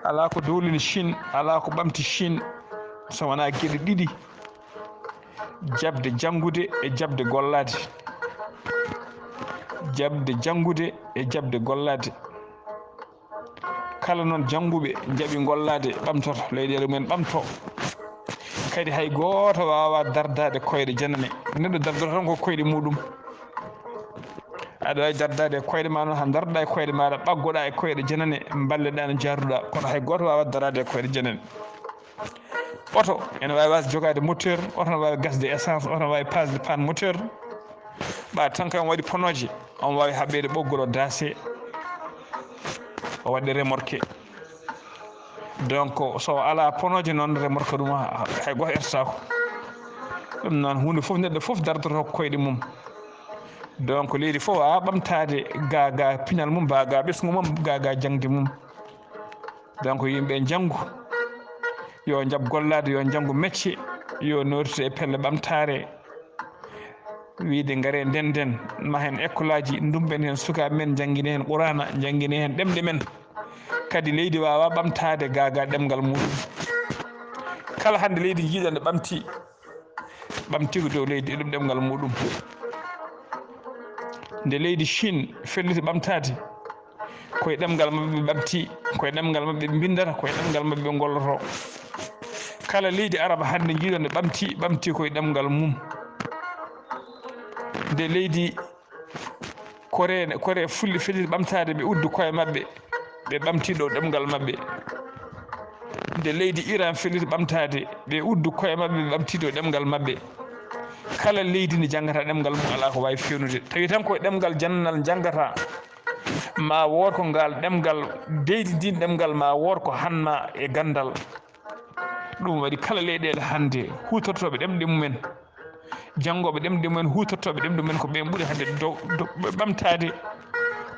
ala ko dowlini Chine ala ko ɓamti Chine so wona geɗe ɗiɗi jabde janngude e jabde gollade jabde janngude e jabde gollade kala noon jannguɓe jaɓi gollade ɓamtoto leyɗele mumen ɓamto kadi hay gooto wawa dardade koyɗe janane neɗɗo dardata tan ko koyɗe muɗum aɗa wawi dardade e koyɗe ma noon ha darda e koyɗe maɗa ɓaggoɗa e koyɗe janane balleɗa no jarduɗa kono hay goto wawa darade e koyɗe janane oto ene wawi wasde jogade moteur oto ne wawi gasde essence oto ne wawi pasde panne moteur ɓa tan kam waɗi ponoje on wawi haɓɓede ɓoggol o daase o waɗi remorque donc so ala ponoje noon remorque ɗum hay goto ettatako ɗum noon hunde foof neɗɗo foof dardoto koyɗe mum donc leydi fof wawa ɓamtade ga piñal mum ga ɓesgu mum ga jangde mum donc yimɓe janggu yo jaab gollade yo janggu métier yo notito e pelle ɓamtare wiide gaare ndenden ma hen école aji dumben hen sukaɓe men jangguine hen qur'ana jangguine hen ɗemɗe men kadi leydi wawa ɓamtade ga ɗemgal muɗum kala hande leydi jiiɗa nde ɓamti ko dow leydi ɗum ɗemgal muɗum nde leydi Chine felliti ɓamtade koye ɗemgal mabɓe ɓamti koye ɗemgal mabɓe ɓe bindata koye ɗemgal mabɓe ɓe golloto kala leydi araba hande jiiɗo nde ɓamti koye ɗemgal mum nde leydi kore fulli felliti ɓamtade ɓe uddu koye mabɓe ɓe ɓamti ɗo ɗemgal mabɓe nde leydi Iran felliti ɓamtade ɓe uddu koye mabɓe ɓe ɓamti ɗo ɗemgal mabɓe kala leydi ndi janggata ɗemgal mum ala ko wawi fewnude tawi tan koye ɗemgal jannanal janggata ma wood ko ngal ɗemgal deydi ndin ɗemgal ma wood ko hanma e gandal ɗum waɗi kala leyɗele hande hutortoɓe ɗemɗe mumen janggoɓe ɗemɗe mumen hutortoɓe ɗemɗe mumen ko ɓen ɓuuri hande ɓamtade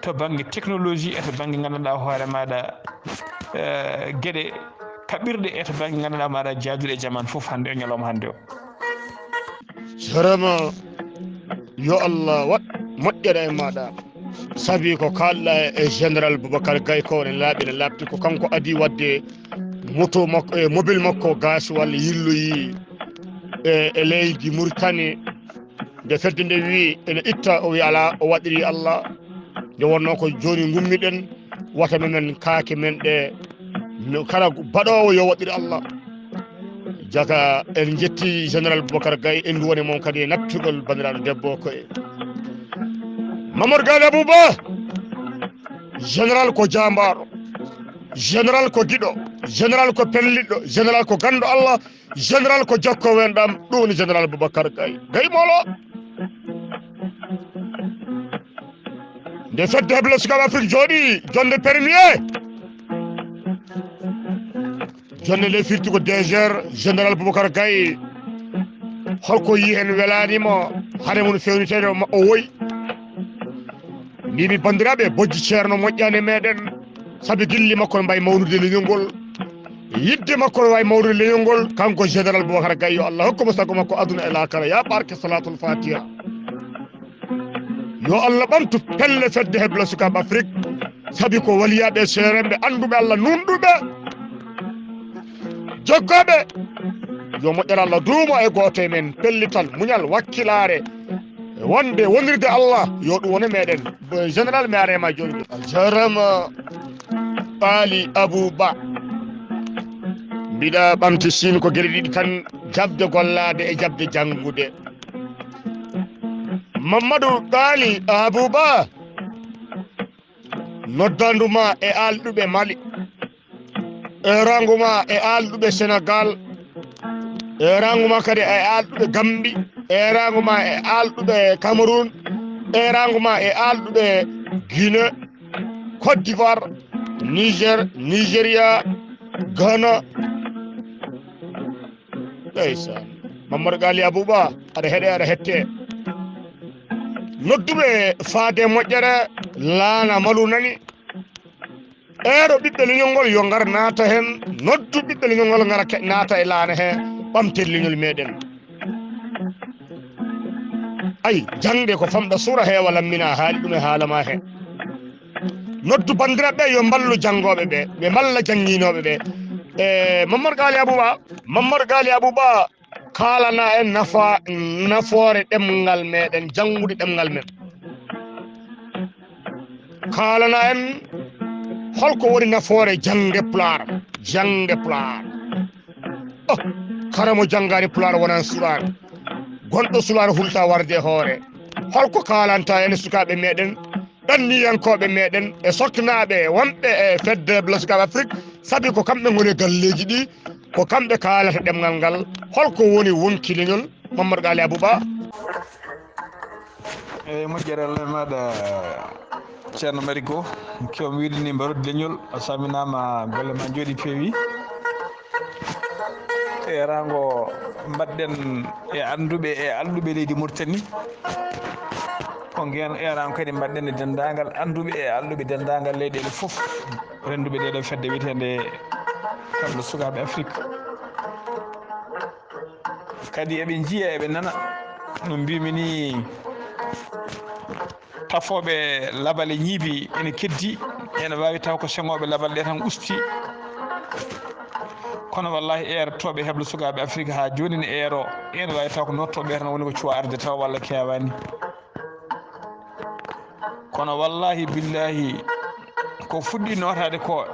to banggue technologie e to banggue gandanɗa hoore maɗa gueɗe kaɓirɗe e to banggue gandanɗa maɗa jaaduɗe e jamanu foof hande o ñalawma hande o jarama yo Allah waɗ moƴƴere e maɗa saabi ko kalɗa e général Boubacar Gaye ko ne laaɓi ne labti ko kanko adi wadde moto makko e mobile makko gas walla yilloyi e leydi Mauritanie nde fedde nde wi ene itta o wi ala o waɗiri Allah nde wonno ko joni gummiɗen wata men kaake men ɗe kala baɗowo yo waɗiri Allah jaga en jetti général Boubacar Gaye en woni moom kadi e nattugol bandiraɗo debbo ko Mamadou Gali Abou Ba général ko jambaɗo général ko giɗo général ko pelliɗɗo général ko gandu Allah général ko jokko wenɗam ɗum woni général Boubacar Gaye molo nde fedde heble sukaɓe Afrique jooɗi jonde premier jonde nde firti ko DGR général Boubacar Gaye holko yi hen welanimo hade mun fewnitede o woyi mbimi bandiraɓe bojji ceerno moƴƴani meɗen saabi gilli makko ne mbawi mawnude leñol ngol yidde makko ne wawi mawnude leñol ngol kanko général Boubacar Gaye yo Allah hokkumo sago makko aduna e lakara ya barke salatul fatiha yo Allah ɓamtu pelle fedde hebla sukaɓe Afrique saabi ko waliyaɓe seeremɓe anduɓe Allah nunɗuɓe joggoɓe yo moƴƴere Allah duuma e goto e men pellital muñal wakkilare wonde wonirde Allah yo ɗum wona meɗen général mi arema joni jarama Ali Abou Ba mbiɗa ɓamti Chine ko gueɗe ɗiɗi tan jabde gollade e jabde janggude Mamadou Gali Abou Ba noddanduma e alɗuɓe Mali e ranguma e alɗuɓe Sénégal e ranguma kadi e alɗuɓe Gambie e ranguma e alɗuɓe Cameroun e ranguma e alɗuɓe Guinée Côte d'Ivoire Niger Nigeria Ghana ndeysan Mamadou Gali Abou Ba aɗa heeɗe aɗa hette nodduɓe faade moƴƴere laana malu nani eɗo ɓiɓɓe leñol ngol yo ngar naata hen noddu ɓiɓɓe leñol ngol ngara naata e laana he ɓamtere leñol meɗen ayi jangde ko famɗa suura he walla mina haali ɗum e haalama he noddu bandiraɓe yo ballu jangoɓe ɓe ɓe balla janginoɓe ɓe e Mamadou Ghali Abouba kalana en nafoore ɗemgal meɗen jangude ɗemgal men kalana en holko woni nafoore jangde pular karamo jangade pular wonan surar gonɗo sular hulta warde hoore holko kalanta en sukaɓe meɗen ɗanniyankoɓe meɗen e soknaɓe wonɓe e fedde sukaɓe Afrique sabi ko kamɓe goni galleji ɗi ko kamɓe kalata ɗemgal ngal holko woni wonkileñol Mamadou Ghali Abouba eyyi moƴƴere Allah maɗa ceerno Marikoo kewmi wiidani mbarude leñol a saminama golle ma jooɗi peewi e rango mbaɗɗen e anduɓe e alluɓe leydi Mauritanie ko nguen eran kadi mbaɗɗen e dendagal anduɓe e alluɓe dendagal leyɗele foof renduɓe ɗeɗo fedde wiyetede kamɓe sukaɓe Afrique kadi eɓe jiiya eɓe nana no mbimi ni tafoɓe labale ñiibi ene keddi ene wawi taw ko sengoɓe labal ɗe tan usti kono wallahi ertoɓe heble sukaɓe Afrique ha joni ne eero ene wawi taw ko nottoɓe tan woni ko cuwa arde taw walla kewani kono wallahi billahi ko fuɗɗi notade ko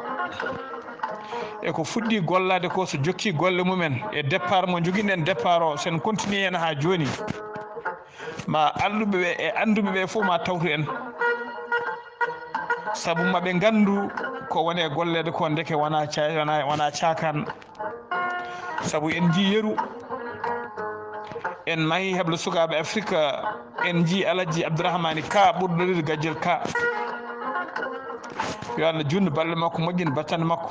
e ko fuɗɗi gollade ko so jokki golle mumen e départ mo joguiɗen départ o sen continue hen ha joni ma alluɓeɓe e anduɓeɓe fof ma tawtu en saabu maɓe gandu ko woni e gollede ko ndeke wona cakan saabu en jii yeeru en maahi heble sukaɓe Afrique en jii Alaji Abdourahmani Ka ɓurɗoride Gajel Ka yo Allah junnu balɗe makko moƴƴini battane makko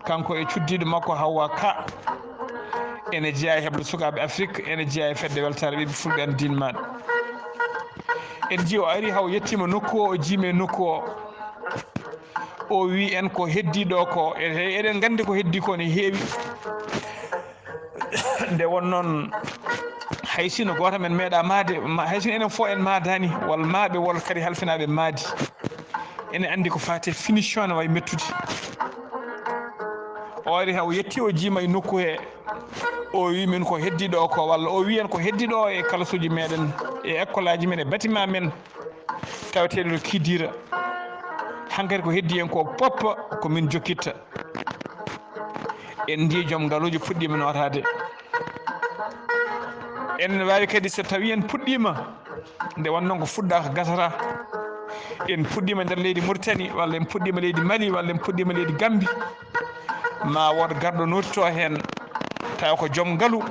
kanko e cuddiɗo makko Hawwa Ka ene jeeya e heble sukaɓe Afrique ene jeeya e fedde weltare ɓiɓe fulɓe en din maɗa en jii o ari haw yettima nokku o jiimi e nokku o wi en ko heddiɗo ko eɗen gandi ko heddi ko ne heewi nde won noon haysino goto men meeɗa maade haysino enen fof en maadani walla maaɓe walla kadi halfinaɓe maadi ene andi ko fate finition ne wawi mettude o ari ha o yetti o jiima e nokku he o wi min ko heddiɗo ko walla o wi en ko heddiɗo e classe uji meɗen e école aji men e bâtiment men taweteɗo no Kidira hankkadi ko heddi en ko poppa ko min jokkitta en ndi joom ngaaluji puɗɗima notade en wawi kadi so tawi en puɗɗima nde wonnoon ko fuɗɗa ko gasata en puɗɗima nder leydi Mauritanie walla en puɗɗima leydi Mali walla en puɗɗima leydi Gambie ma won garɗo nottito hen taw ko joom ngaalu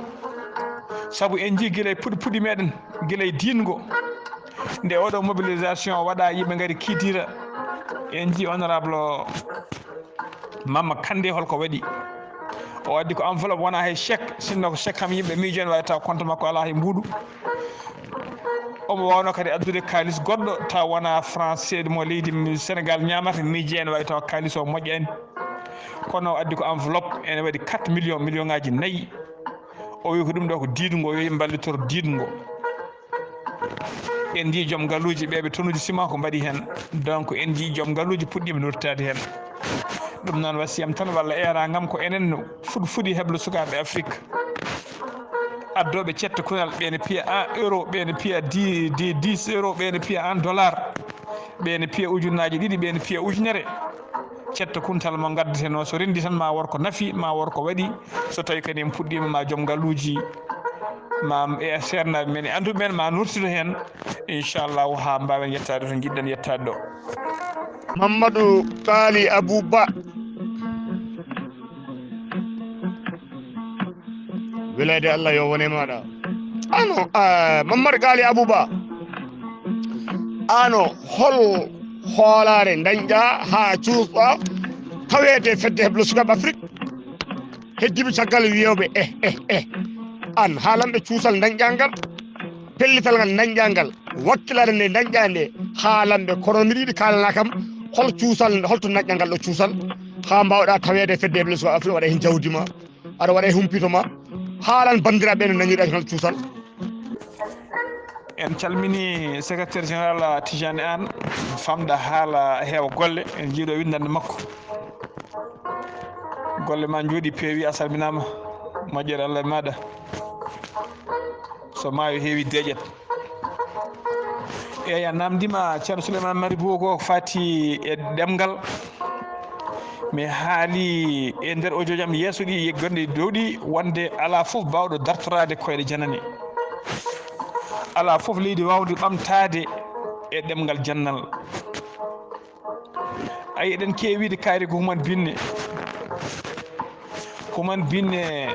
saabu en jii guila e puɗɗi meɗen guila e dingo nde oɗo mobilisation waɗa yimɓe gaari Kidira en jii honorable Mama Kandé holko waɗi o addi ko enveloppe wona hay chèque sinno ko chèque kam yimɓe miijo ne wawi taw compte makko ala hay mbuuɗu omo wawno kadi addude kalis goɗɗo taw wona français mo leydi Sénégal ñamata miijo ene wawi taw kalis o moƴƴani kono o addi ko enveloppe ene waɗi 4 million ngaji 4 o wi ko ɗum ɗo ko diidugo o wi ballitoro diidugo en jii joom ngaaluji ɓeɓe tonuji ciment ko mbaɗi hen donc en jii joom ngaaluji puɗɗima nottade hen ɗum noon wasiyam tan walla eragam ko enen fuɗi heble sukaɓe Afrique addoɓe cette kunal ɓene piya 1 euro ɓene piya 10 euro ɓene piya 1 dollar ɓene piya ujunaji ɗiɗi ɓene piya ujunere cette kuntal mo gaddete noon so rendi tan ma worko naafi ma worko waɗi so tawi kadi en puɗɗima ma joom ngaaluji ma e sernaɓe men e anduɓe men ma nurtido hen inchallahu ha mbawen yettade to jiɗɗen yettade ɗo Mamadou Ghali Abouba wilayde Allah yo wone maɗa ano Mamadou Ghali Abouba ano hol hoolare dañƴa ha cuusɗa tawede fedde heble sukaɓe Afrique heddiɓe caggal wiyoɓe an haalanɓe cuusal dañƴa ngal pellital ngal dañƴa ngal wakkilare nde dañƴa nde haalanɓe kono mbiɗa yiiɗi kalana kam hol cuusal holto dañƴa ngal ɗo cuusal ha mbawɗa tawede fedde heble sukaɓe Afrique waɗa hen jawdi ma aɗa waɗa e humpito ma haalan bandiraɓe no dañiɗa ngal cuusal en calmini secrétaire général Tijani An famɗa haala heewa golle en jiiɗo windande makko golle ma jooɗi peewi a salminama moƴƴere Allah e maɗa so maayo heewi deeƴat eyyi a namdima ceerno Suleymaan Marikoo ko fati e ɗemgal mi haali e nder audio jam yeeso ɗi gonɗe dow ɗi wonde ala foof bawɗo dartorade koyɗe janane ala foof leydi wawde ɓamtade e ɗemgal jannal ayi eɗen keewide kaari ko human binne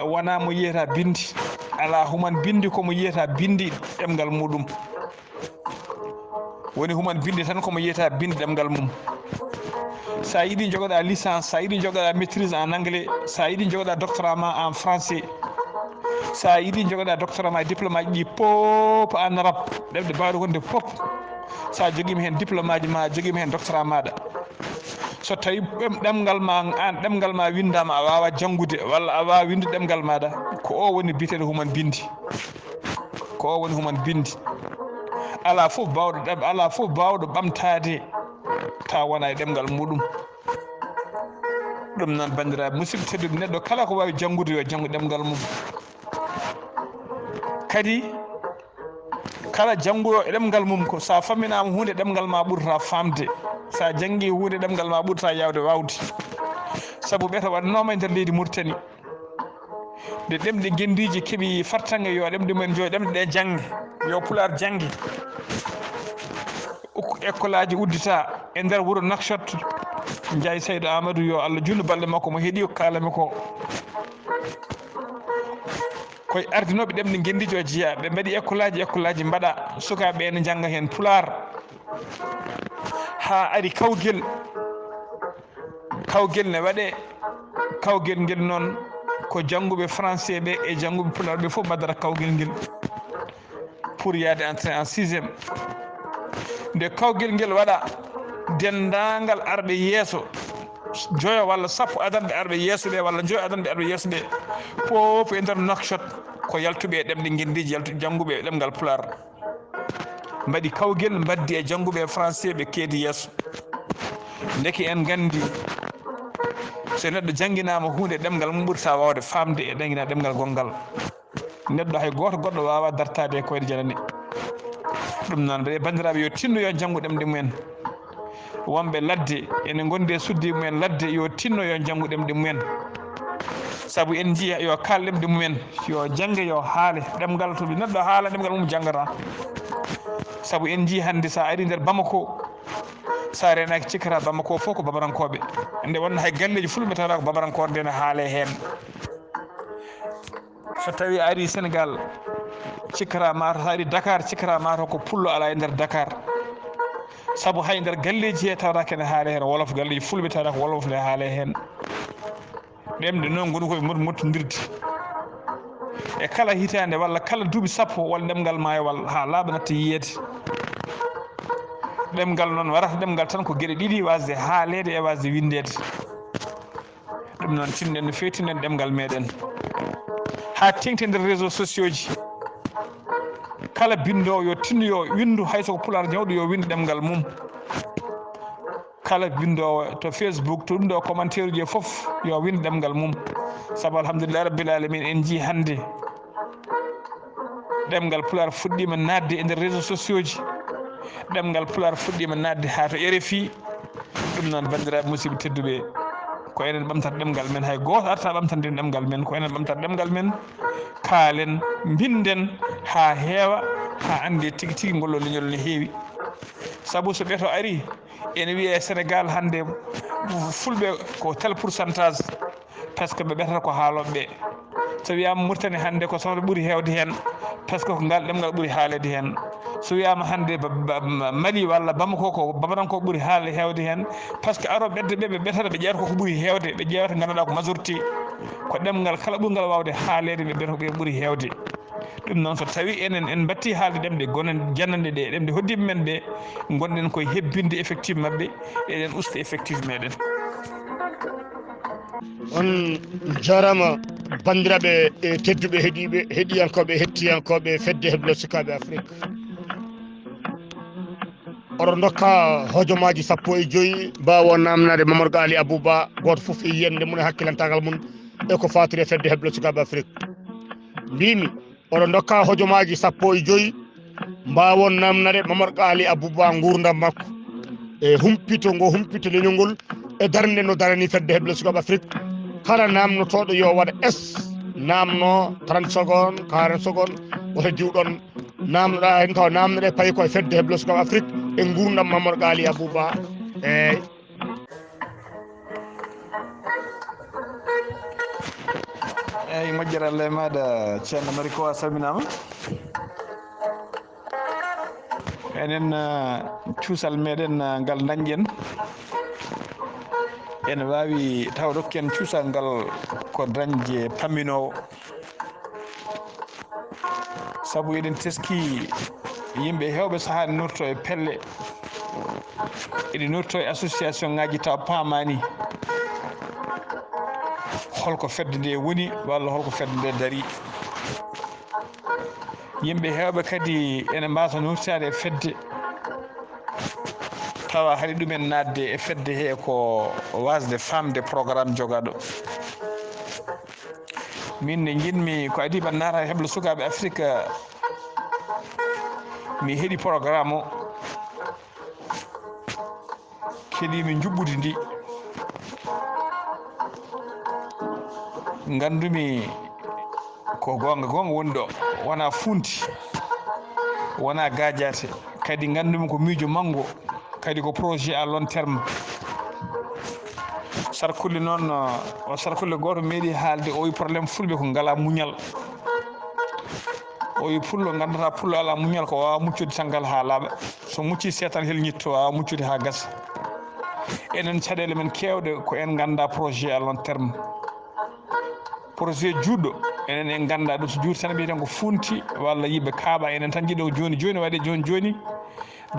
wona mo yiyata bindi ala human bindi komo yiyata bindi ɗemgal muɗum woni human bindi tan komo yiyata bindi ɗemgal mum sa yiiɗi jogoɗa licence sa yiiɗi jogoɗa maîtrise en anglais sa yiiɗi jogoɗa doctorat ma en français sa yiiɗi jogoɗa doctorat ma diplôme aji ɗi pop en arabe ɗemɗe mbawɗe wonde pop sa joguima hen diplôme aji ma joguima hen doctorat maɗa so tawi ɗemgal ma an ɗemgal ma windama a wawa janggude walla a wawa windude ɗemgal maɗa ko o woni biteɗo human bindi ko o woni human bindi ala foof bawɗo ɓamtade ta wona e ɗemgal muɗum ɗum noon bandiraɓe musidɓe tedduɓe neɗɗo kala ko wawi janggude yo janggu ɗemgal mum kadi kala janggoyo e ɗemgal mum ko sa famminama hunde ɗemgal ma ɓurtata famde sa janggui hunde ɗemgal ma ɓurtata yawde wawde saabu ɓeeto waɗanoma e nder leydi Mauritanie nde ɗemɗe guendiji keeɓi fartange yo ɗemɗe mumen jo ɗemɗe ɗe jangge yo Pulaar jangge école aji uddita e nder wuuro Nouakchott Ndiaye Saydou Amadou yo Allah junnu balɗe makko mo heeɗi ko kalami ko koye ardinoɓe ɗemɗe guendiji o jeeya ɓe mbaɗi école aji mbaɗa sukaɓe ene jangga hen Pulaar ha ari kawguel ne waɗe kawguel ngel noon ko jangguɓe français ɓe e jangguɓe Pulaar ɓe foof mbaddata kawguel ngel pour yaade entré en sixiéme nde kawguel ngel waɗa dendagal arɓe yeeso joyo walla sappo adanɓe arɓe yeeso ɓe walla joyo adanɓe arɓe yeeso ɓe foof e nder Nouakchott ko yaltuɓe e ɗemɗe guendiji yaltuɓe jangguɓe e ɗemgal Pulaar mbaɗi kawguel mbaddi e jangguɓe français ɓe keedi yeeso deke en gandi so neɗɗo jangguinama hunde ɗemgal mum ɓurta wawde famde e ɗangina ɗemgal gongal neɗɗo hay goto goɗɗo wawa dartade e koyɗe janane ɗum noon mbiɗa bandiraɓe yo tinno yo janggu ɗemɗe mumen wonɓe ladde ene gondi e suddi mumen ladde yo tinno yo janggu ɗemɗe mumen saabu en jii yo kaal ɗemɗe mumen yo jangge yo haale ɗemgal to neɗɗo haala ɗemgal mum janggata saabu en jii hande sa ari nder Bamako sa renaki cikkata Bamako fof ko babarankoɓe nde wonno hay galleji fulɓe tawata ko babarankoɓe nde ne haale hen so tawi a ari Sénégal cikkata mato so ari Dakar cikkata mato ko pullo ala e nder Dakar saabu hay nder galleji he tawata kene haale hen wolof galleji fulɓe tawata ko wolof ne haale hen ɗemɗe noon goni koye mottodirde e kala hitande walla kala duuɓi sappo walla ɗemgal ma walla ha laaɓa natta yiyede ɗemgal noon warata ɗemgal tan ko gueɗe ɗiɗi wasde haalede e wasde windede ɗum noon tinnoɗen no fewi tinnoɗen ɗemgal meɗen ha tengti nder réseau sociaux ji kala bindowo yo tinnoyo windu haysoko Pulaar ñawɗo yo windu ɗemgal mum kala bindowo to Facebook to ɗum ɗo commentaire uji foof yo windu ɗemgal mum saabu alhamdulillah rabbil alamin en jii hande ɗemgal Pulaar fuɗɗima nadde e nder réseau sociaux ji ɗemgal Pulaar fuɗɗima nadde ha to RFI ɗum noon bandiraɓe musidɓe tedduɓe ko enen ɓamtata ɗemgal men hay goto arta ɓamtande ɗemgal men ko enen ɓamtata ɗemgal men kaalen binden ha heewa ha ande tigui tigui ngollo leñol ne heewi saabu so ɓeeto ari ene wiiye Sénégal hande fulɓe ko tel pourcentage par ce que ɓe ɓetata ko haaloɓeɓe so wiyama Mauritanie hande ko sohla ɓuuri hewde hen par ce que ko ngal ɗemgal ɓuuri haalede hen so wiyama hande Mali walla Bamako ko babaranko ɓuuri haale hewde hen par ce que aroɓe ɓedde ɓe ɓetata ɓe ƴeewata koko ɓuuri hewde ɓe ƴeewata ganduɗa ko majorité ko ɗemgal kala ɓurgal wawde haalede ɓe ɓeeta ɓe ɓuuri hewde ɗum noon so tawi enen en batti haalde ɗemɗe gonen jannande ɗe ɗemɗe hoddiɓe men ɓe gonɗen koye hebbinde effectif mabɓe eɗen usta effectif meɗen on jarama bandiraɓe e tedduɓe heeɗiɓe heeɗiyankoɓe hettiyankoɓe fedde heblo sukaɓe Afrique oɗo dokka hojomaji 15 mbawo namnade Mamadou Ghalii Abou Ba goto foof e yiyande mum e hakkilantagal mum e ko fatiri e fedde heblo sukaɓe Afrique mbimi oɗo dokka hojomaji 15 mbawon namnade Mamadou Ghalii Abou Ba gurdam makko e humpito leñol ngol e darde no darani fedde heblo sukaɓe Afrique kala namnotoɗo yo waɗa namno 30 secondes 40 secondes wota diwɗon namnoɗa hen taw namnoɗe payi koye fedde heblo sukaɓe Afrique e gurdam Mamadou Ghalii Abou Ba eyyi eyyi moƴƴere Allah e maɗa ceerno Marikoo a salminama enen cuusal meɗen ngal dañƴen ene wawi taw rokken cuusal ngal ko dañde pamminowo saabu eɗen teski yimɓe hewɓe sahade nurto e pelle eɗi nurto e association ngaji taw paamani holko fedde nde woni walla holko fedde nde daari yimɓe hewɓe kadi ene mbasa nurtade e fedde tawa haɗi ɗumen nadde e fedde he ko wasde famde programme jogaɗo min ne jinmi ko adi ban nata heblo sukaɓe Afrique mi heeɗi programme o keeɗimi juɓɓudi ndi gandumi ko gonga woni ɗo wona funti wona gadiate kadi gandumi ko miijo manggo kadi ko projet à long terme sarkulle noon o sarkulle goto meeɗi haalde o wi probléme fulɓe ko ngala muñal o wi pullo gandata pullo ala muñal ko wawa muccude caggal ha laaɓa so mucci seetan helñitto wawa muccude ha gasa enen caɗele men kewɗe ko en ganda projet à long terme projet juɗɗo enen en ganda ɗum so juuti tan mbiyeten ko funti walla yimɓe kaaɓa enen tan jiiɗo joni waɗe joni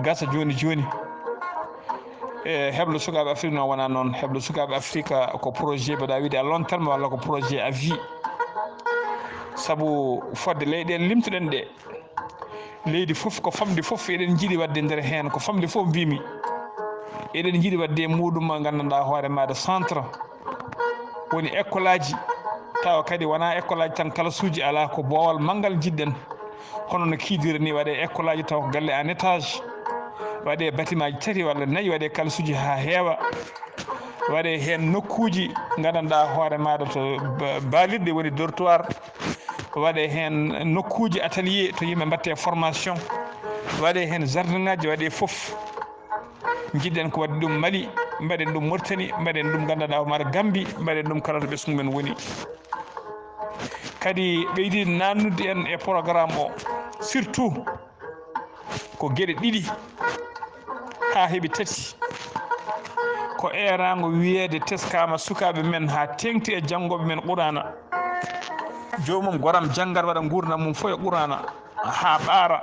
gasa joni e heblo sukaɓe Afrique noon wona noon heblo sukaɓe Afrique ko projet mbaɗa wiide à long terme walla ko projet à vie saabu fodde leyɗele limtuɗen ɗe leydi foof ko famdi foof eɗen jiiɗi wadde nder hen ko famdi foof mbimi eɗen jiiɗi wadde e muɗum gandanɗa hoore maɗa centre woni école aji tawa kadi wona école aji tan classe uji ala ko boowal manggal jiɗɗen hono no kiidiri ni waɗe école aji taw ko galle en étage waɗe bâtiment ji 3 walla 4 waɗe classe uji ha heewa waɗe hen nokkuji gandanɗa hoore maɗa to balirɗe woni dortoir waɗe hen nokkuji atelier to yimɓe mbatte formation waɗe hen jardin ngaji waɗe foof jiɗɗen ko wadde ɗum Mali mbaɗen ɗum Mauritanie mbaɗen ɗum gandanɗa hoore Gambie mbaɗen ɗum kala to ɓesgu men woni kadi ɓeydi nannude en e programme o surtout ko gueɗe ɗiɗi ha heeɓi tati ko erago wiyede teskama sukaɓe men ha tengti e janggoɓe men qurana jomum goram janggat waɗa gurdam mum fof e qurana ha ɓaara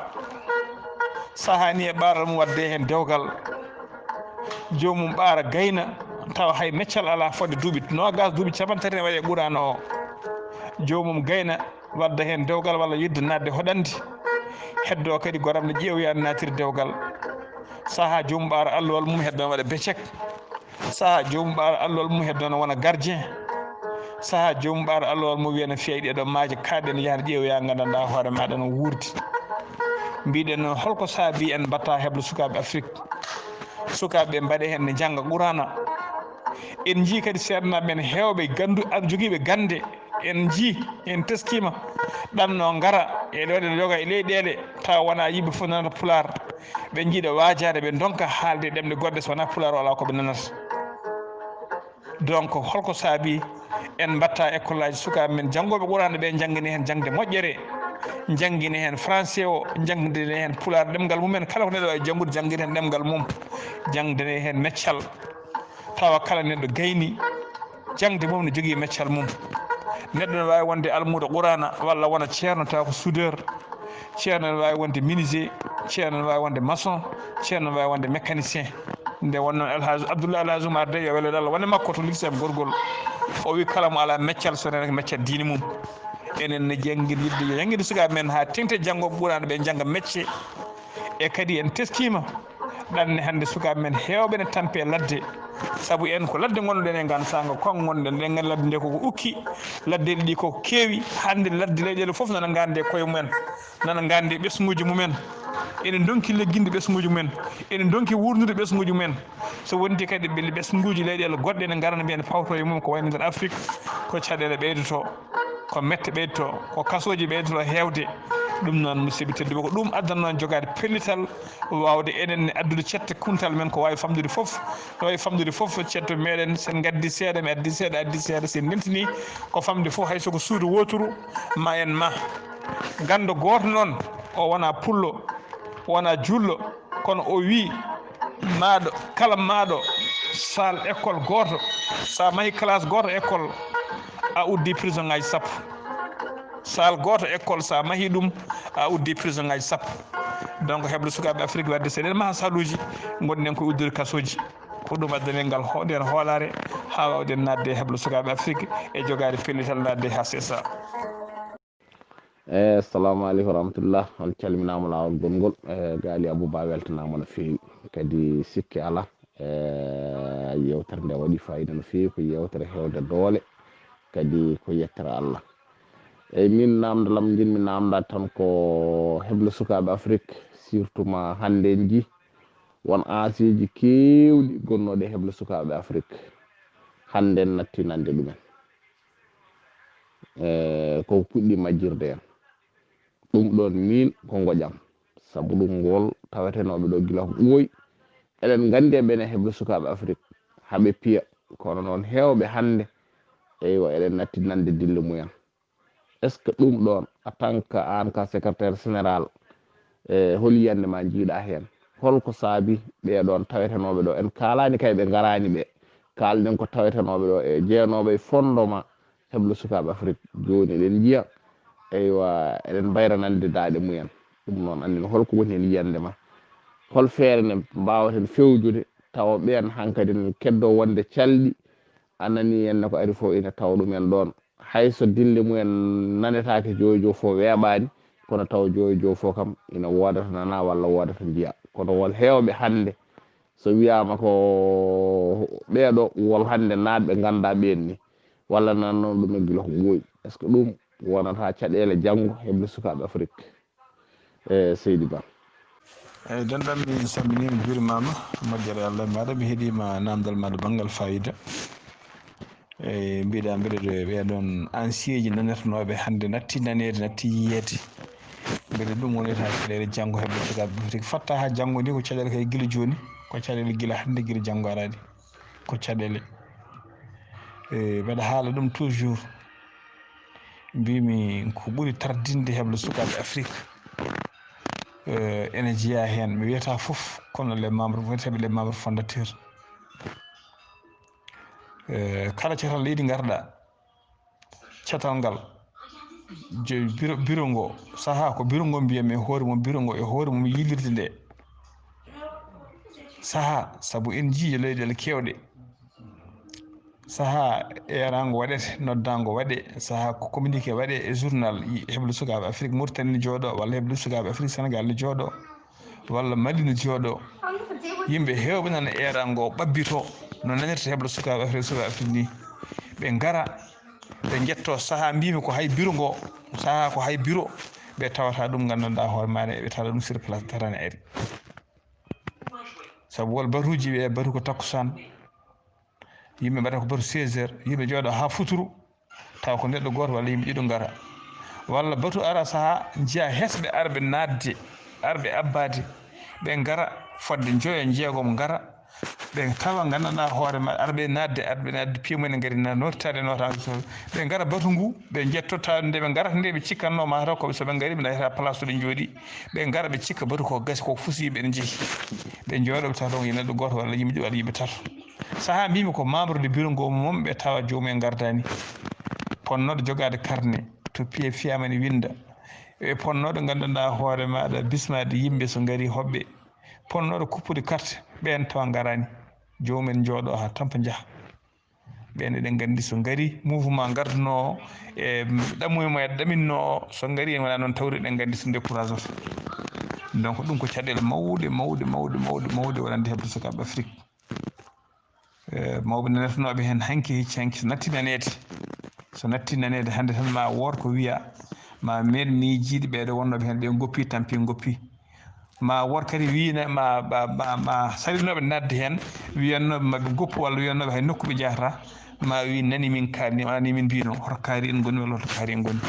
sahani e ɓaaral mum wadde hen dewgal jomum ɓaara gayna tawa hay meccal ala fodde duuɓi nogas duuɓi capantati ne waɗe qurana o jomum gayna wadda hen dewgal walla yidde nadde hoɗande heddo kadi goram ne ƴeewoya natiri dewgal saaha jomum ɓaara allowal mum heddo waɗa becek saaha jomum ɓaara allowal mum heddo wona gardien saaha jomum ɓaara allowal mum wiyana feewi ɗeɗo maaje kaɗɗen yahde ƴeewoya gandanɗa hoore maɗa no wuurdi mbiɗen holko saabi en mbatta heblo sukaɓe Afrique sukaɓe mbaɗe hen ne jangga qurana en jii kadi seeɗanaɓe men hewɓe gandu joguiɓe gande en jii en teskima ɗanno gara eɗe waɗe joga e leyɗele tawa wona yimɓe fof nanata pular ɓe jiiɗa wajade ɓe donka haalde ɗemɗe goɗɗe so wona pular wala koɓe nanata donc holko saabi en mbatta école aji sukaɓe men janggoɓe qurana ɓe jangguine hen jangde moƴƴere jangguine hen français o jangguine hen pular ɗemgal mumen kala ko neɗɗo wawi janggude jangguine hen ɗemgal mum jangdine hen meccal tawa kala neɗɗo gayni jangde mum ne jogui meccal mum neɗɗo ne wawi wonde almudo qurana walla wona ceerno tawa ko soudeur ceerno ne wawi wonde menuisier ceerno ne wawi wonde maçon ceerno ne wawi wonde mécanicien nde wonno Elhaj Abdoulaye Elhaj Oumar de yo welede Allah wonde makko to lycée gorgol o wi kala mo ala meccal so nen meccal diine mum enen ne jangguide sukaɓe men ha tengte janggoɓe ɓuurano ɓe jangga métier e kadi en teskima ɗanne hande sukaɓe men hewɓe ne tampe ladde saabu en ko ladde gonnoɗen e gan sanga kon gonɗen ɗen gan ladde nde koko ukki laddeɗe ɗi koko keewi hande ladde leyɗele foof nana gande koye mumen nana gande ɓesguji mumen ene donki legginde ɓesguji mumen ene donki wurnude ɓesguji mumen so wonti kadi ɓe ɓesguji leyɗele goɗɗe ne garana mbiyen pawto e mum ko wayno nder Afrique ko caɗele ɓeydoto ko mette ɓeydoto ko kasoji ɓeydoto hewde ɗum noon musidɓe tedduɓe ko ɗum addan noon jogade pellital wawde enen addude cette kuntal men ko wawi famdude foof no wawi famdude foof cetto meɗen sen gaddi seeɗa mi addi seeɗa sen ndentini ko famde foof hay soko suudu woturu ma en ma gando goto noon o wona pullo wona jullo kono o wi maɗo kala maɗo sal école goto sa maahi classe goto école a uddi prison ngaji sappo sal goto école sa maahi ɗum a uddi prison ngaji sappo donc heble sukaɓe Afrique wadde seɗen maha saluji gonɗen koye uddude kasoji ko ɗum addani ngal nden hoolare ha wawden nadde e heble sukaɓe Afrique e jogade pellital nadde HSA. assalamu aleykum warahmatullah on calminama lawol gongol Ghalii Abuu weltanama no fewi kadi sikki ala yewtere nde waɗi fayida no fewi ko yewtere hewde doole kadi ko yettere Allah eyyi min namdalam jinmi namdade tan ko heble sukaɓe Afrique surtout ma hande ji won asiji kewɗi gonnoɗe heble sukaɓe Afrique hande en natti nande ɗumen ko puɗɗi majjirde en ɗum ɗon min ko goƴam saabu ɗum ngol tawetenoɓe ɗo gila ko ɓooyi eɗen gandi ɓene heble sukaɓe Afrique haaɓe piya kono noon hewɓe hande eywa eɗen natti nande dille mumen est ce que ɗum ɗon en tant que an ka secrétaire général hol yiyande ma jiiɗa hen holko saabi ɓeɗon tawetenoɓe ɗo en kalani kay ɓe garani ɓe kalɗen ko tawetenoɓe ɗo e jeenoɓe fondement heble sukaɓe Afrique joni eɗen jiiya eywa eɗen bayranande daaɗe mumen ɗum noon andin holko woni hen yiyande ma hol feere ne mbawaten fewjude tawa ɓen hankkadi ne keddo wonde calɗi anani henne ko ari fo ina tawa ɗumen ɗon hayso dille mumen nanetake jojo fo weeɓani kono tawa jojo fo kam ina wodata nana walla wodata jiiya kono wol hewɓe hande so wiyama ko ɓeɗo wol hande natɓe ganda ɓenni walla nan noon ɗumen guila ko ɓooyi est ce que ɗum wonata caɗele janggo heble sukaɓe Afrique Seydi Ba. eyyi denɗam mi salminima juurimama moƴƴere Allah maɗa mi heeɗima namdal maɗa banggal fayida eyyi mbiɗa mbeɗe ɓeɗon ancien ji nanetenoɓe hande natti nanede natti yiyede mbeɗe ɗum wonita caɗele janggo heble sukaɓe Afrique fatta ha janggo ni ko caɗele kay guila joni ko caɗele guila hande guila janggo arani ko caɗele mbeɗa haala ɗum toujours mbimi ko ɓuuri tardinde heble sukaɓe Afrique ene jeeya hen mi wiyata foof kono les membres wonteɓe les membres fondateurs kala catal leydi garɗa catal ngal bureau ngo saaha ko bureau ngo mbiyami e hoore mum bureau ngo e hoore mum yillirde nde saaha saabu en jii leyɗele kewɗe saaha erango waɗete noddago waɗe saaha ko communiqué waɗe e journal heble sukaɓe Afrique Mauritanie ne jooɗo walla heble sukaɓe Afrique Sénégal ne jooɗo walla Mali ne jooɗo yimɓe hewɓe nana erango ɓabbito no nanirta heble sukaɓe Afrique ni ɓe gara ɓe jetto saaha mbimi ko hay bureau ngo saaha ko hay bureau ɓe tawata ɗum gandanɗa hoore maɗa ɓe tawata ɗum sur place darane ari saabu wol batuji ɓe batu ko takkusan yimɓe mbaɗa ko batu 16 heures yimɓe jooɗo ha futuru taw ko neɗɗo goto walla yimɓe ɗiɗo gara walla batu ara saaha jiiya hesɓe arɓe nadde arɓe abbade ɓe gara fodde joyo jeegom gara ɓe tawa gandanɗa hoore ma arɓe nadde piye mumen gari nottade notago ɓe gara batu ngu ɓe jettotta nde ɓe garata nde ɓe cikkanno mataw koɓe soɓe gari ɓe dayata place to ɓe jooɗi ɓe gara ɓe cikka batu ko gasi koko fusiɓe ne jeehi ɓe jooɗo ɓe tawa yo neɗɗo goto walla yimɓe ɗiɗi walla yimɓe tato saaha mbimi ko membre de bureau ngo mom ɓe tawa jomumen gardani ponnoɗo jogade carnet to piye fiyama ne winda e ponnoɗo gandanɗa hoore maɗa bismade yimɓe so gari hoɓɓe ponnoɗo kuppude carte ɓen tawa garani jomumen jooɗo ha tampa jaaha ɓen eɗen gandi so ngari mouvement garduno e ɗammumen e ɗaminno so ngari en wona noon tawde eɗen gandi so décourage oto donc ɗum ko caɗele mawɗe waɗande hebde sukaɓe Afrique mawɓe nanetanoɓe hen hanki hecci hanki so natti nanede hande tan ma wood ko wiya ma meeɗ miijiɗe ɓeɗo wonnoɓe hen ɓe goppi tampi goppi ma wood kadi wina ma salinoɓe nadde hen wiyannoɓe maɓe goppu walla wiyannoɓe hay nokku ɓe jahata ma wi nani min kalni wonani min mbino hoto kaari en goni walla hoto kaari en goni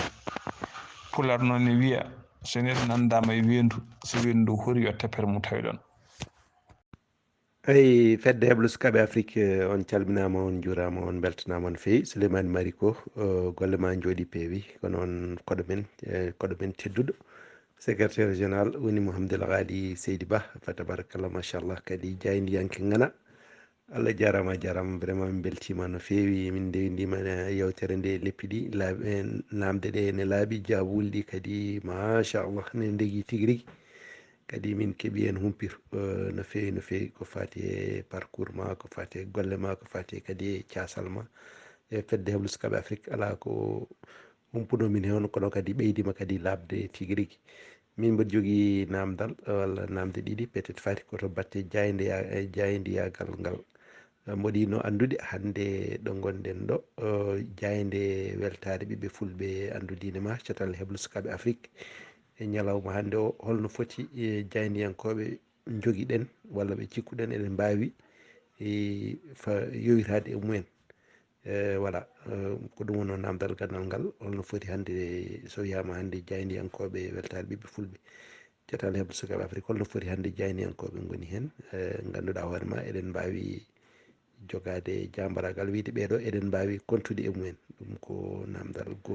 pular noon ne wiya so neɗɗo nandama e wendu so wendu ndu hoori yo teppere mum tawi ɗon eyi fedde heɓlo sukaɓe afrique on calminama on juurama on beltanama on feewi Suleymaan Marikoo golle ma jooɗi peewi kono on koɗo men tedduɗo secrétaire général woni Mouhamadoul Ghalii Seydi Ba fa tabarakallah machallah kadi jaydiyanke ngana Allah jarama vraiment min beltima no feewi min ndewdima yewtere nde leppiɗi laaɓi namde ɗe ne laaɓi jabulɗi kadi machallah ne degui tigui rigui kadi min keeɓi hen humpito no feewi ko fati e parcours ma ko fati e golle ma ko fati kadi e casal ma e fedde heblo sukaɓe Afrique ala ko humpunomin hen kono kadi ɓeydima kadi labde tigui rigui min mbiɗa jogui namdal walla namde ɗiɗi peut être fati koto batte jaydiyagal ngal mboɗino andude hande ɗo gonɗen ɗo jayde weltare ɓiɓɓe fulɓe andudinema caatal heblo sukaɓe Afrique e ñalawma hande o holno foti jaydiyankoɓe joguiɗen walla ɓe cikkuɗen eɗen mbawi yowitade e mumen voilà ko ɗum wonno namdal gandal ngal holno foti hande so wiyama hande jaydiyankoɓe weltare ɓiɓɓe fulɓe caatal heblo sukaɓe Afrique holno foti hande jaydiyankoɓe goni hen ganduɗa hoorema eɗen mbawi jogade jambaragal wiide ɓeɗo eɗen mbawi kontude e mumen ɗum ko namdal goho